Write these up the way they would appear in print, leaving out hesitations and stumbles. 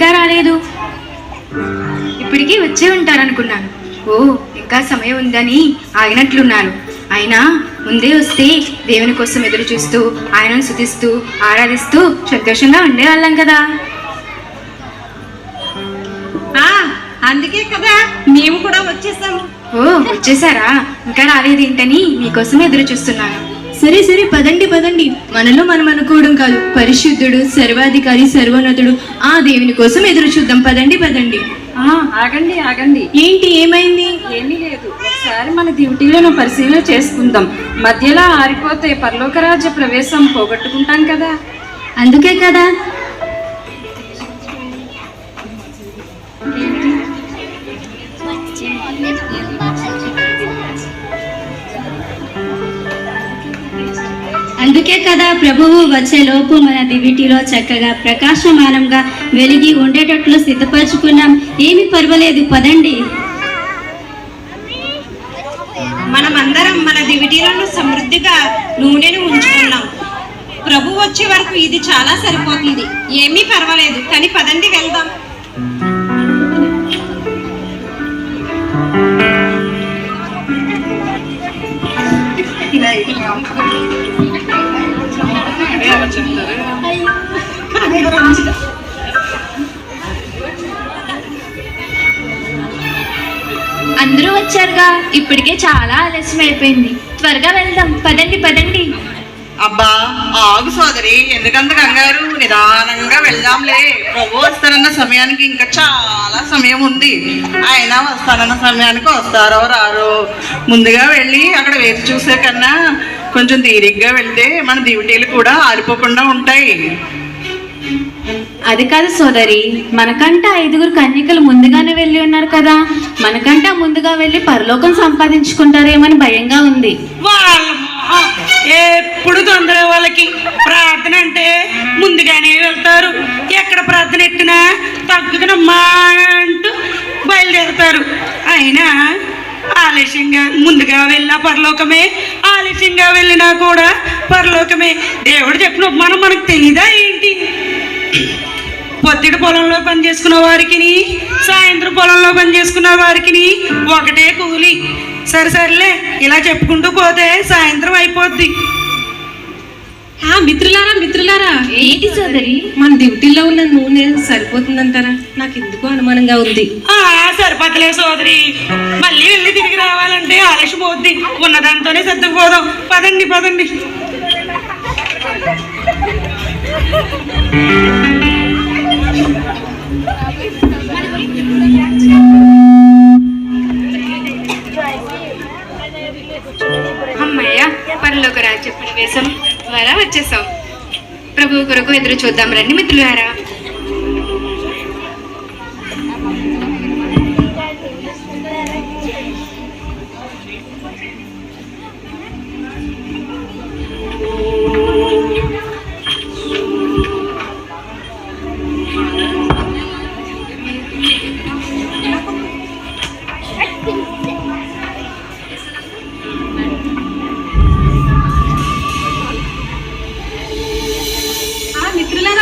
ఇంకా రాలేదు? ఇప్పటికీ వచ్చే ఉంటారనుకున్నాను. ఓ, ఇంకా సమయం ఉందని ఆగినట్లున్నారు. అయినా ముందే వస్తే దేవుని కోసం ఎదురు చూస్తూ ఆయనను స్తుతిస్తూ ఆరాధిస్తూ సంతోషంగా ఉండేవాళ్ళం కదా. అందుకే కదా మేము కూడా వచ్చేసాము. ఓ, వచ్చేసారా? ఇంకా రాలేదు ఏంటని మీకోసం ఎదురు చూస్తున్నాను. సరే సరే, పదండి పదండి. మనలో మనం అనుకోవడం కాదు, పరిశుద్ధుడు సర్వాధికారి సర్వోన్నతుడు ఆ దేవుని కోసం ఎదురు చూద్దాం. పదండి పదండి. ఆగండి ఆగండి. ఏంటి, ఏమైంది? ఏమీ లేదు, ఒకసారి మన డ్యూటీలను పరిశీలన చేసుకుందాం. మధ్యలో ఆరిపోతే పరలోక రాజ్య ప్రవేశం పోగొట్టుకుంటాం కదా. అందుకే కదా ప్రభువు వచ్చేలోపు మన దివిటిలో చక్కగా ప్రకాశమానంగా వెలిగి ఉండేటట్లు సిద్ధపరచుకున్నాం. ఏమి పర్వాలేదు, పదండి. మనమందరం మన దివిటీలను సమృద్ధిగా నూనెను ఉంచుకున్నాం. ప్రభు వచ్చే వరకు ఇది చాలా సరిపోతుంది. ఏమీ పర్వాలేదు, కానీ పదండి వెళ్దాం. అందరూ వచ్చారుగా, ఇప్పటికే చాలా ఆలస్యం అయిపోయింది. త్వరగా వెళ్దాం, పదండి పదండి. అబ్బా ఆగు సోదరి, ఎందుకంత కంగారు? నిదానంగా వెళ్దాంలే. ప్రభు వస్తానన్న సమయానికి ఇంకా చాలా సమయం ఉంది. ఆయన వస్తానన్న సమయానికి వస్తారో రారో. ముందుగా వెళ్ళి అక్కడ వేచి చూసే కన్నా కొంచెం తీరిగ్గా వెళ్తే మన డ్యూటీలు కూడా ఆరిపోకుండా ఉంటాయి. అది కాదు సోదరి, మనకంట 5 కన్యకలు ముందుగానే వెళ్ళి ఉన్నారు కదా. మనకంట ముందుగా వెళ్ళి పరలోకం సంపాదించుకుంటారేమని భయంగా ఉంది. ఎప్పుడు తొందర వాళ్ళకి. ప్రార్థన అంటే ముందుగానే వెళ్తారు. ఎక్కడ ప్రార్థన ఎట్టినా తగ్గుతున్నమ్మా అంటూ బయలుదేరుతారు. అయినా ఆలస్యంగా ముందుగా వెళ్ళినా పరలోకమే, ఆలస్యంగా వెళ్ళినా కూడా పరలోకమే. దేవుడు చెప్పిన ఉపమానం మనకు తెలీదా ఏంటి? పొద్దుటి పొలంలో పని చేసుకున్న వారికి, సాయంత్రం పొలంలో పని చేసుకున్న వారికి ఒకటే కూలి. సరేలే, ఇలా చెప్పుకుంటూ పోతే సాయంత్రం అయిపోద్ది. మిత్రులారా మిత్రులారా, ఏంటి సోదరి? మన డ్యూటీలో ఉన్న నూనె సరిపోతుందంటారా? నాకు ఎందుకు అనుమానంగా ఉంది. సరిపోతలే సోదరి, మళ్ళీ వెళ్ళి తిరిగి రావాలంటే ఆలస్యం పోద్ది. ఉన్నదాంతోనే సర్దుకుపోదాం. పదండి పదండి. అమ్మయ్య, పరలోక రాజ్య ప్రవేశం ద్వారా వచ్చేసాం. ప్రభు కొరకు ఎదురు చూద్దాం రండి మిత్రులారా.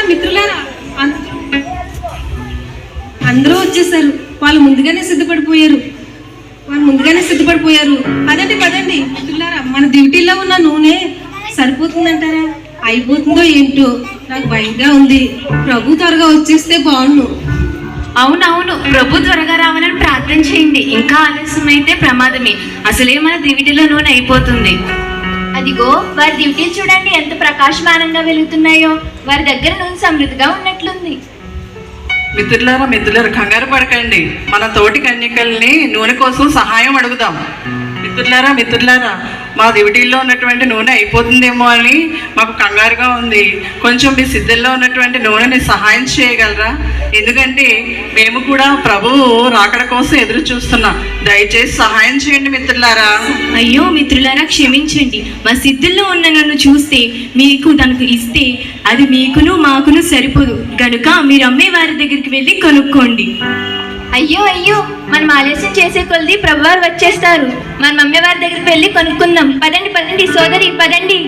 మిత్రులారా, అందరూ వచ్చేసారు. వాళ్ళు ముందుగానే సిద్ధపడిపోయారు. పదండి పదండి మిత్రులారా, మన డ్యూటీలో ఉన్న నూనె సరిపోతుందంటారా? అయిపోతుందో ఏంటో, నాకు భయంగా ఉంది. ప్రభు త్వరగా వచ్చేస్తే బాగుండు. అవునవును, ప్రభు త్వరగా రావాలని ప్రార్థన చేయండి. ఇంకా ఆలస్యం అయితే ప్రమాదమే. అసలే మన దివిటిలో నూనె అయిపోతుంది. అదిగో వారి డ్యూటీలు చూడండి, ఎంత ప్రకాశమానంగా వెలుగుతున్నాయో. వారి దగ్గర నూనె సమృద్ధిగా ఉన్నట్లుంది. మిత్రులారా కంగారు పడకండి. మన తోటి కన్యకల్ని నూనె కోసం సహాయం అడుగుదాం. మిత్రులారా, మా డ్యూటీల్లో ఉన్నటువంటి నూనె అయిపోతుందేమో అని మాకు కంగారుగా ఉంది. కొంచెం మీ సిద్ధంలో ఉన్నటువంటి నూనెని సహాయం చేయగలరా? ఎందుకంటే మేము కూడా ప్రభువు రాకడ కోసం ఎదురు చూస్తున్నాం. దయచేసి సహాయం చేయండి మిత్రులారా. అయ్యో మిత్రులారా, క్షమించండి. మా సిద్ధుల్లో ఉన్న నన్ను చూస్తే మీకు తనకు ఇస్తే అది మీకును మాకును సరిపోదు గనుక మీరు అమ్మే వారి దగ్గరికి వెళ్ళి కొనుక్కోండి. అయ్యో, మనం ఆలస్యం చేసే కొలది ప్రభువారు వచ్చేస్తారు. మన మమ్మీ వారి దగ్గరికి వెళ్ళి కొనుక్కుందాం. పదండి పదండి సోదరి, పదండి.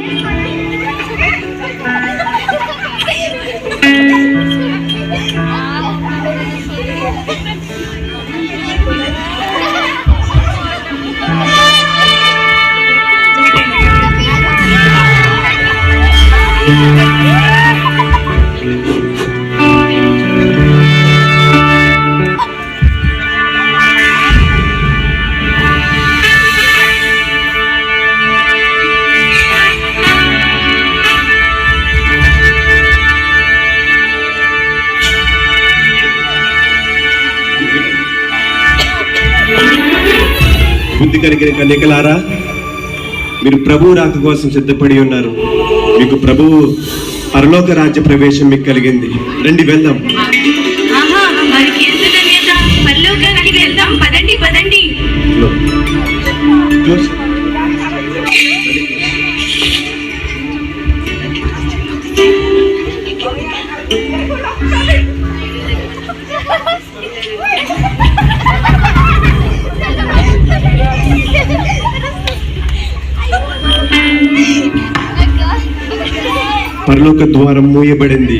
బుద్ధి కలిగిన కన్యకలారా, మీరు ప్రభువు రాక కోసం సిద్ధపడి ఉన్నారు. మీకు ప్రభువు పరలోక రాజ్య ప్రవేశం మీకు కలిగింది. రండి వెళ్దాం. ఆహా, వారికి ఎంత ధన్యత! పరలోకానికి వెళ్దాం, పదండి పదండి. Close. పరలోక ద్వారం మూయబడింది.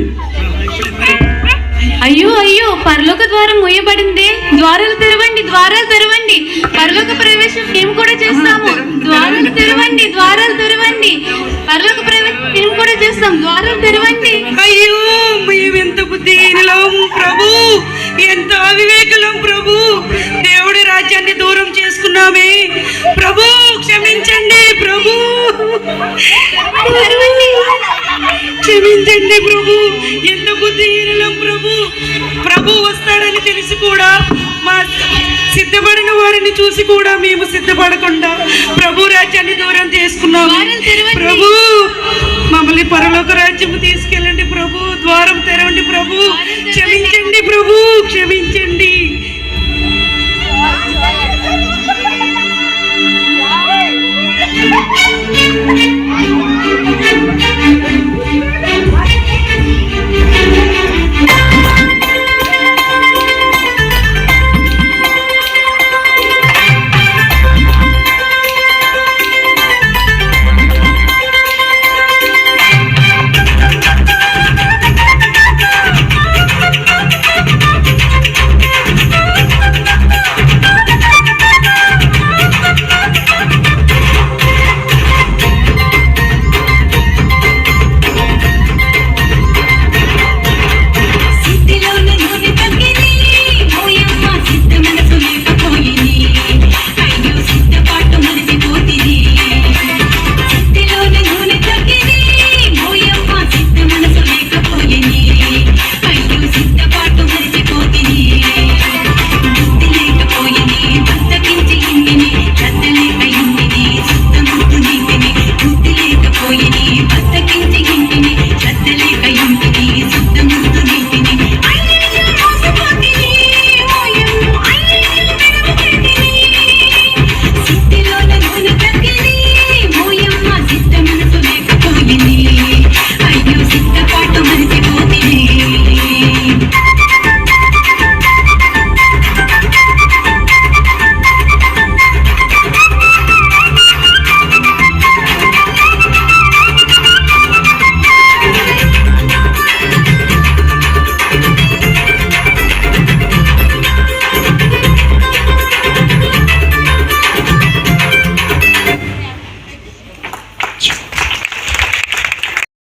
అయ్యో అయ్యో, పరలోక ద్వారం మూయబడింది. ద్వారాలు తెరవండి, ద్వారాలు తెరవండి. పరలోక ప్రవేశం మేము కూడా చేస్తాము. ద్వారాలు తెరవండి, ద్వారాలు తెరవండి. పరలోక ప్రవేశం మేము కూడా చేస్తాం. ద్వారాలు తెరవండి. అయ్యో, మేమెంత బుద్ధిహీనులం ప్రభు, ఎంత అవివేకులం ప్రభు. దేవుడి రాజ్యాన్ని దూరం చేసుకున్నామే ప్రభు, క్షమించండి ప్రభు, క్షమించండి ప్రభు. ఎంత బుద్ధిహీనులం ప్రభు. ప్రభు వస్తాడని తెలిసి కూడా, మా సిద్ధపడిన వారిని చూసి కూడా మేము సిద్ధపడకుండా ప్రభు రాజ్యాన్ని దూరం చేసుకున్నాము ప్రభు. మమ్మల్ని పరలోక రాజ్యము తీసుకెళ్ళండి ప్రభు. ద్వారం తెరవండి ప్రభు. క్షమించండి ప్రభు, క్షమించండి.